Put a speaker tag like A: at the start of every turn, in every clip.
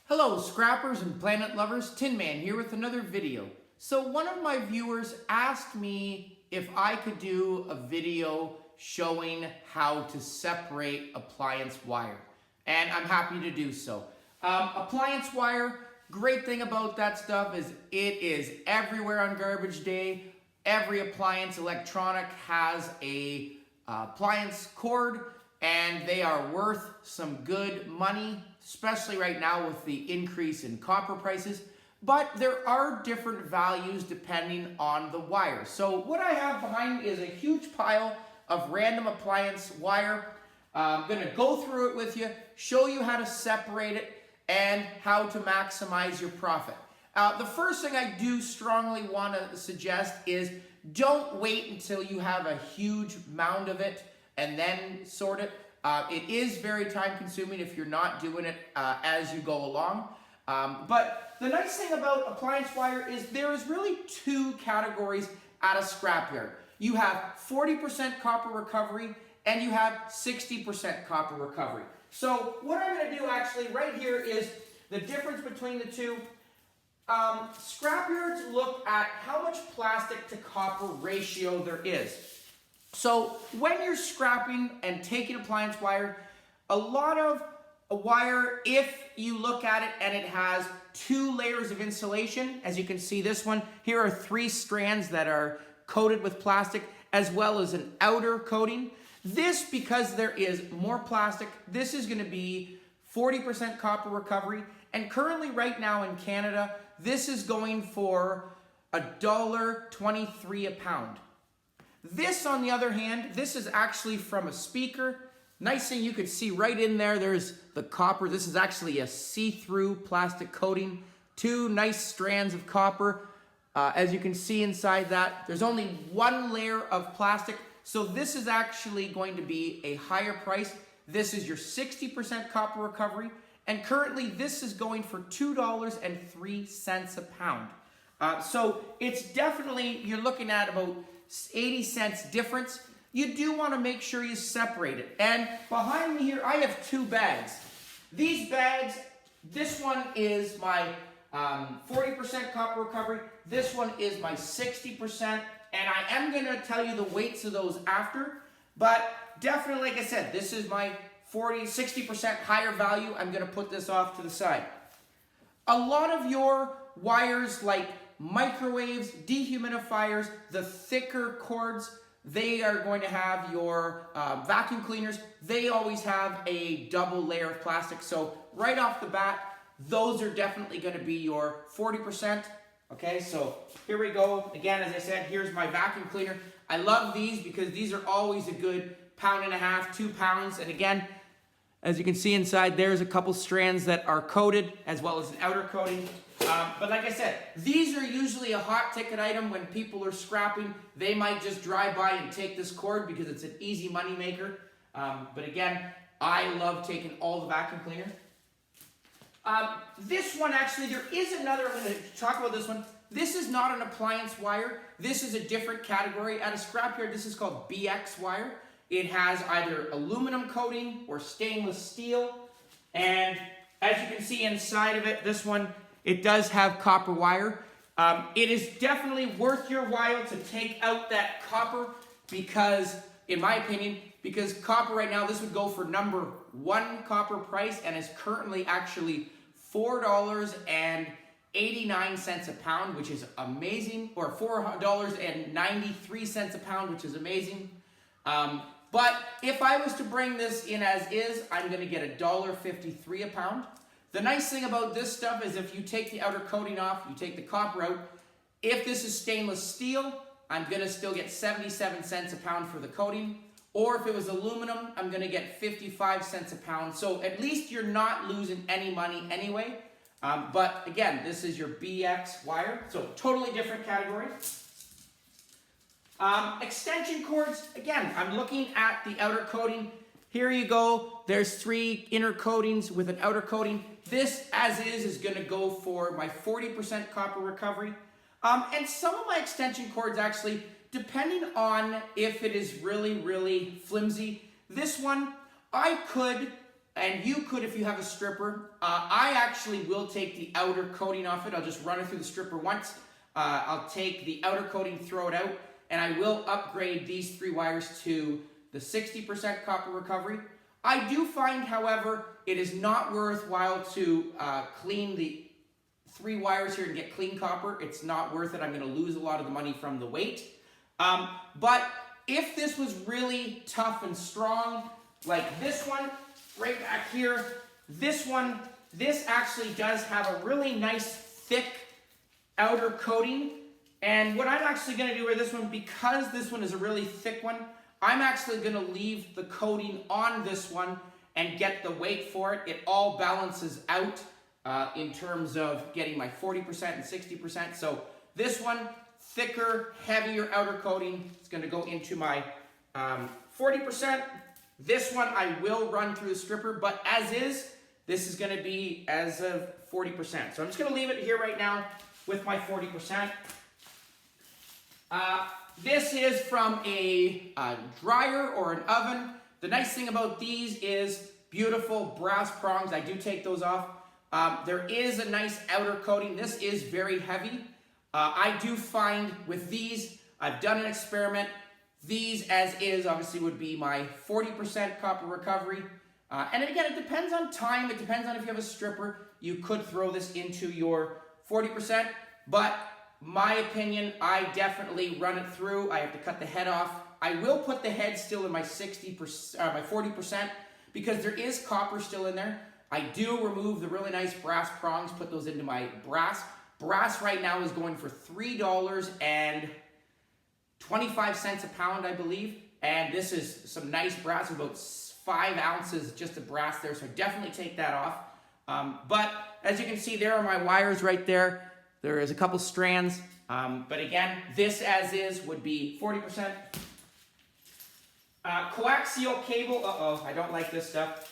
A: Hello scrappers and planet lovers, Tin Man here with another video. So one of my viewers asked me if I could do a video showing how to separate appliance wire, and I'm happy to do so. Appliance wire, great thing about that stuff is it is everywhere on garbage day. Every appliance electronic has a appliance cord, and they are worth some good money, especially right now with the increase in copper prices. But there are different values depending on the wire. So what I have behind me is a huge pile of random appliance wire. I'm going to go through it with you, show you how to separate it, and how to maximize your profit. The first thing I do strongly want to suggest is don't wait until you have a huge mound of it and then sort it. It is very time consuming if you're not doing it as you go along. But the nice thing about appliance wire is there is really two categories at a scrapyard. You have 40% copper recovery and you have 60% copper recovery. So what I'm going to do actually right here is the difference between the two. Scrapyards look at how much plastic to copper ratio there is. So when you're scrapping and taking appliance wire, a lot of wire, if you look at it and it has 2 layers of insulation, as you can see this one, here are 3 strands that are coated with plastic as well as an outer coating. This, because there is more plastic, this is going to be 40% copper recovery, and currently right now in Canada, this is going for $1.23 a pound. This, on the other hand, this is actually from a speaker. Nice thing you could see right in there, there's the copper. This is actually a see-through plastic coating. 2 nice strands of copper. As you can see inside that, there's only 1 layer of plastic. So this is actually going to be a higher price. This is your 60% copper recovery. And currently this is going for $2.03 a pound. So it's definitely, you're looking at about 80 cents difference. You do want to make sure you separate it. And behind me here, I have 2 bags. These bags, this one is my 40% copper recovery. This one is my 60%. And I am going to tell you the weights of those after. But definitely, like I said, this is my 60% higher value. I'm going to put this off to the side. A lot of your wires like microwaves, dehumidifiers, the thicker cords, they are going to have your vacuum cleaners. They always have a double layer of plastic. So right off the bat, those are definitely going to be your 40%. Okay, so here we go. Again, as I said, here's my vacuum cleaner. I love these because these are always a good 1.5 pounds, 2 pounds. And again, as you can see inside, there's a couple strands that are coated as well as an outer coating. But like I said, these are usually a hot ticket item when people are scrapping. They might just drive by and take this cord because it's an easy money maker. But again, I love taking all the vacuum cleaner. This one actually, there is another, I'm going to talk about this one. This is not an appliance wire. This is a different category. At a scrapyard, this is called BX wire. It has either aluminum coating or stainless steel. And as you can see inside of it, this one, it does have copper wire. It is definitely worth your while to take out that copper because, in my opinion, because copper right now, this would go for number 1 copper price and is currently actually $4.89 a pound, which is amazing, or $4.93 a pound, which is amazing. But if I was to bring this in as is, I'm going to get $1.53 a pound. The nice thing about this stuff is if you take the outer coating off, you take the copper out. If this is stainless steel, I'm going to still get 77 cents a pound for the coating. Or if it was aluminum, I'm going to get 55 cents a pound. So at least you're not losing any money anyway. But again, this is your BX wire. So totally different category. Extension cords, again, I'm looking at the outer coating. Here you go. There's 3 inner coatings with an outer coating. This, as is going to go for my 40% copper recovery. And some of my extension cords actually, depending on if it is really, really flimsy, this one, I could And you could, if you have a stripper, I actually will take the outer coating off it. I'll just run it through the stripper once. I'll take the outer coating, throw it out, and I will upgrade these 3 wires to the 60% copper recovery. I do find, however, it is not worthwhile to clean the 3 wires here and get clean copper. It's not worth it. I'm going to lose a lot of the money from the weight. But if this was really tough and strong, like this one right back here, this actually does have a really nice thick outer coating. And what I'm actually going to do with this one, because this one is a really thick one, I'm actually going to leave the coating on this one and get the weight for it. It all balances out in terms of getting my 40% and 60%. So this one, thicker, heavier outer coating, is going to go into my 40%. This one I will run through the stripper, but as is, this is going to be as of 40%. So I'm just going to leave it here right now with my 40%. This is from a dryer or an oven. The nice thing about these is beautiful brass prongs. I do take those off. There is a nice outer coating. This is very heavy. I do find with these, I've done an experiment. These as is obviously would be my 40% copper recovery. And again, it depends on time. It depends on if you have a stripper. You could throw this into your 40%, but my opinion, I definitely run it through. I have to cut the head off. I will put the head still in my 60%, my 40%, because there is copper still in there. I do remove the really nice brass prongs, put those into my brass. Brass right now is going for $3.25 a pound, I believe. And this is some nice brass, about 5 ounces just of brass there, so definitely take that off. But as you can see, there are my wires right there. There is a couple strands, but again, this as is would be 40%. Coaxial cable, I don't like this stuff.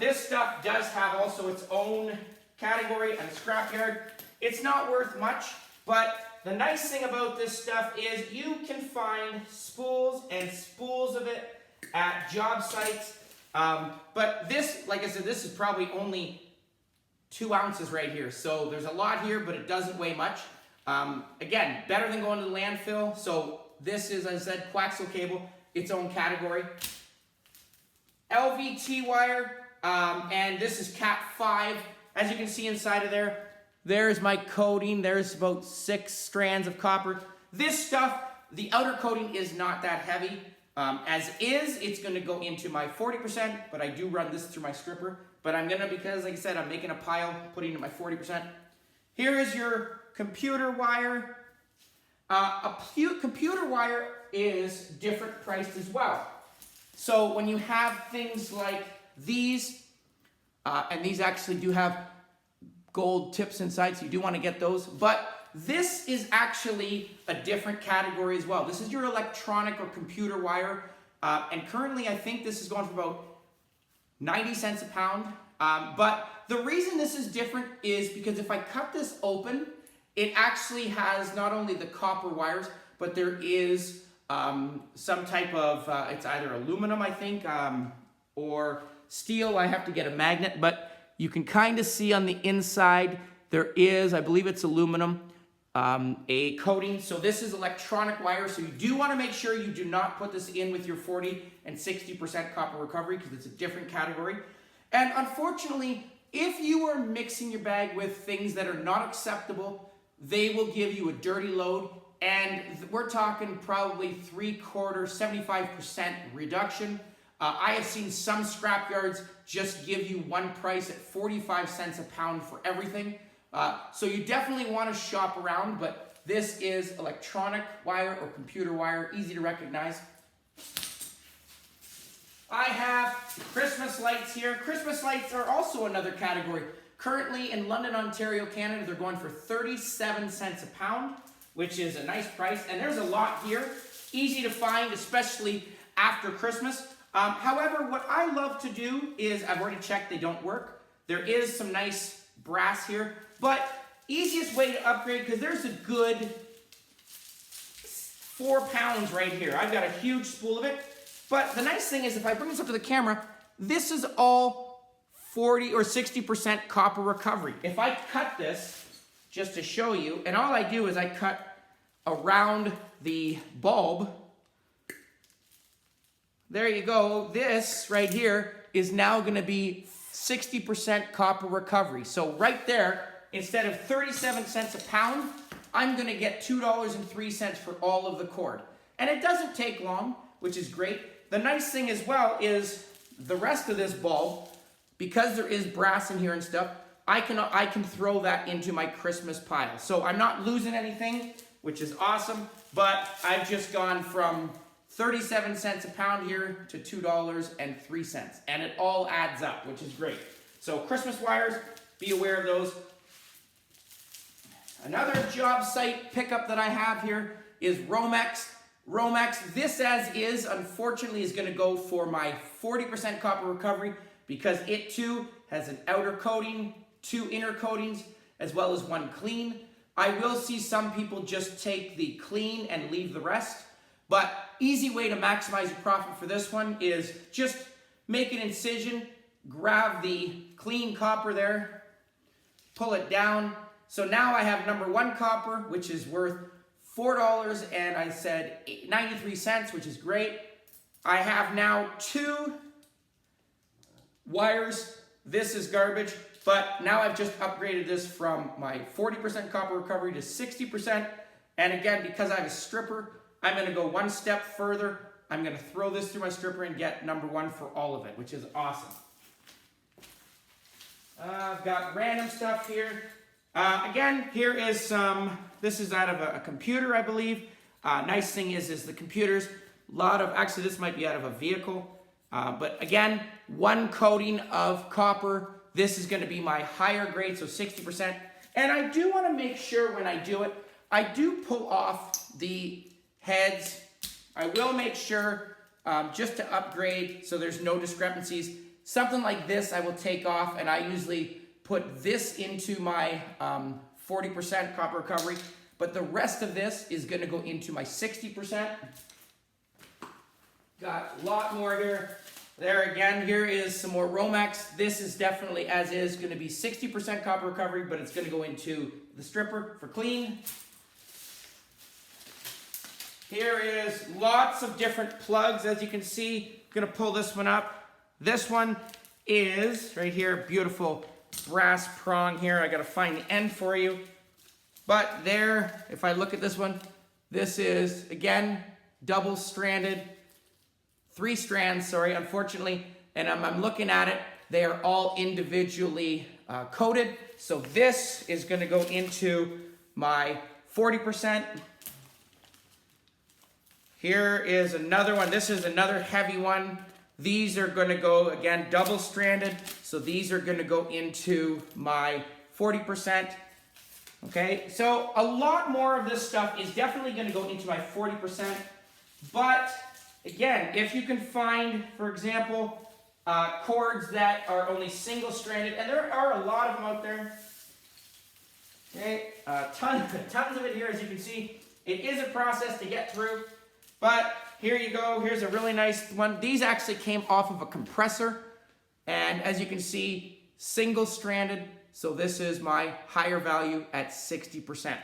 A: This stuff does have also its own category and a scrapyard. It's not worth much, but the nice thing about this stuff is you can find spools and spools of it at job sites. But this, like I said, this is probably only 2 ounces right here. So there's a lot here, but it doesn't weigh much. Again, better than going to the landfill. So this is, as I said, coaxial cable, its own category. LVT wire, and this is Cat 5. As you can see inside of there, there's my coating. There's about 6 strands of copper. This stuff, the outer coating is not that heavy. As is, it's going to go into my 40%, but I do run this through my stripper. But I'm going to, because like I said, I'm making a pile, putting in my 40%. Here is your computer wire. Computer wire is different priced as well. So when you have things like these, and these actually do have gold tips inside, so you do want to get those. But this is actually a different category as well. This is your electronic or computer wire. And currently, I think this is going for about 90 cents a pound. But the reason this is different is because if I cut this open, it actually has not only the copper wires, but there is some type of, it's either aluminum, I think, or steel. I have to get a magnet, but you can kind of see on the inside, there is, I believe it's aluminum, a coating. So this is electronic wire. So you do want to make sure you do not put this in with your 40 and 60% copper recovery, because it's a different category. And unfortunately, if you are mixing your bag with things that are not acceptable, they will give you a dirty load. And we're talking probably 3/4, 75% reduction. I have seen some scrapyards just give you one price at 45 cents a pound for everything. So you definitely want to shop around, but this is electronic wire or computer wire, easy to recognize. I have Christmas lights here. Christmas lights are also another category. Currently in London, Ontario, Canada, they're going for 37 cents a pound, which is a nice price. And there's a lot here. Easy to find, especially after Christmas. However, what I love to do is, I've already checked, they don't work. There is some nice brass here, but easiest way to upgrade, because there's a good 4 pounds right here. I've got a huge spool of it. But the nice thing is, if I bring this up to the camera, this is all 40 or 60% copper recovery. If I cut this, just to show you, and all I do is I cut around the bulb. There you go. This right here is now going to be 60% copper recovery. So right there, instead of 37 cents a pound, I'm going to get $2.03 for all of the cord. And it doesn't take long, which is great. The nice thing as well is the rest of this bulb, because there is brass in here and stuff, I can throw that into my Christmas pile. So I'm not losing anything, which is awesome, but I've just gone from 37 cents a pound here to $2.03, and it all adds up, which is great. So Christmas wires, be aware of those. Another job site pickup that I have here is Romex. Romex, this as is, unfortunately, is going to go for my 40% copper recovery because it too has an outer coating, 2 inner coatings, as well as 1 clean. I will see some people just take the clean and leave the rest, but easy way to maximize your profit for this one is just make an incision, grab the clean copper there, pull it down. So now I have number 1 copper, which is worth $4 and I said 93 cents, which is great. I have now 2 wires. This is garbage, but now I've just upgraded this from my 40% copper recovery to 60%. And again, because I have a stripper, I'm going to go 1 step further. I'm going to throw this through my stripper and get number 1 for all of it, which is awesome. I've got random stuff here. Again, here is some, this is out of a computer, I believe. Nice thing is the computers, actually this might be out of a vehicle. But again, 1 coating of copper. This is going to be my higher grade, so 60%. And I do want to make sure when I do it, I do pull off the heads. I will make sure just to upgrade so there's no discrepancies. Something like this I will take off, and I usually put this into my 40% copper recovery, but the rest of this is going to go into my 60%. Got a lot more here. There again, here is some more Romex. This is definitely, as is, going to be 60% copper recovery, but it's going to go into the stripper for clean. Here is lots of different plugs, as you can see. I'm going to pull this one up. This one is, right here, beautiful brass prong here. I got to find the end for you. But there, if I look at this one, this is, again, double-stranded. 3 strands, sorry, unfortunately, and I'm looking at it, they are all individually coated. So this is going to go into my 40%. Here is another one. This is another heavy one. These are going to go, again, double-stranded. So these are going to go into my 40%. Okay, so a lot more of this stuff is definitely going to go into my 40%, but again, if you can find, for example, cords that are only single-stranded, and there are a lot of them out there. Okay, tons of it here, as you can see. It is a process to get through, but here you go. Here's a really nice one. These actually came off of a compressor, and as you can see, single-stranded. So this is my higher value at 60%.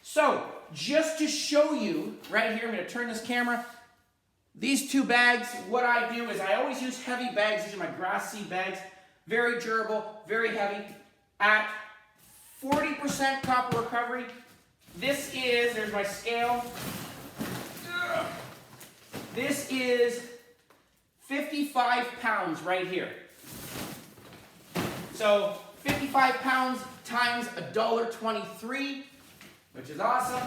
A: So just to show you, right here, I'm going to turn this camera. These 2 bags, what I do is I always use heavy bags. These are my grass seed bags. Very durable, very heavy. At 40% copper recovery, this is, there's my scale. This is 55 pounds right here. So 55 pounds times $1.23, which is awesome.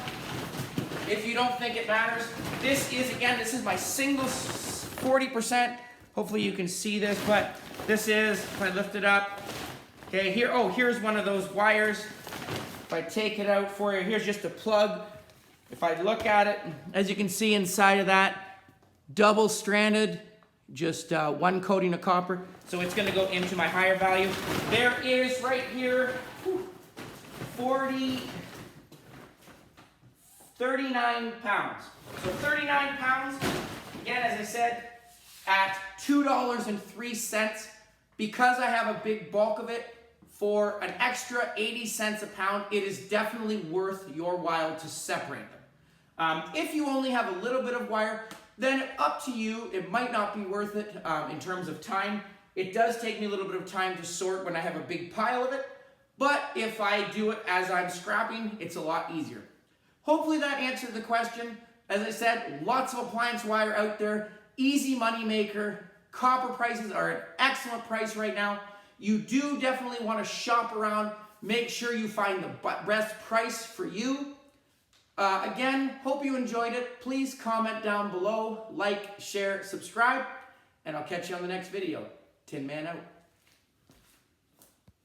A: If you don't think it matters, this is my single 40%. Hopefully you can see this, but this is, if I lift it up, okay, here, here's one of those wires. If I take it out for you, here's just a plug. If I look at it, as you can see inside of that, double-stranded, just 1 coating of copper. So it's going to go into my higher value. There is right here, 39 pounds. So 39 pounds, again, as I said, at $2.03, because I have a big bulk of it, for an extra 80 cents a pound, it is definitely worth your while to separate them. If you only have a little bit of wire, then up to you. It might not be worth it in terms of time. It does take me a little bit of time to sort when I have a big pile of it, but if I do it as I'm scrapping, it's a lot easier. Hopefully that answered the question. As I said, lots of appliance wire out there, easy money maker. Copper prices are an excellent price right now. You do definitely want to shop around, make sure you find the best price for you. Again, hope you enjoyed it. Please comment down below, like, share, subscribe, and I'll catch you on the next video. Tin Man out.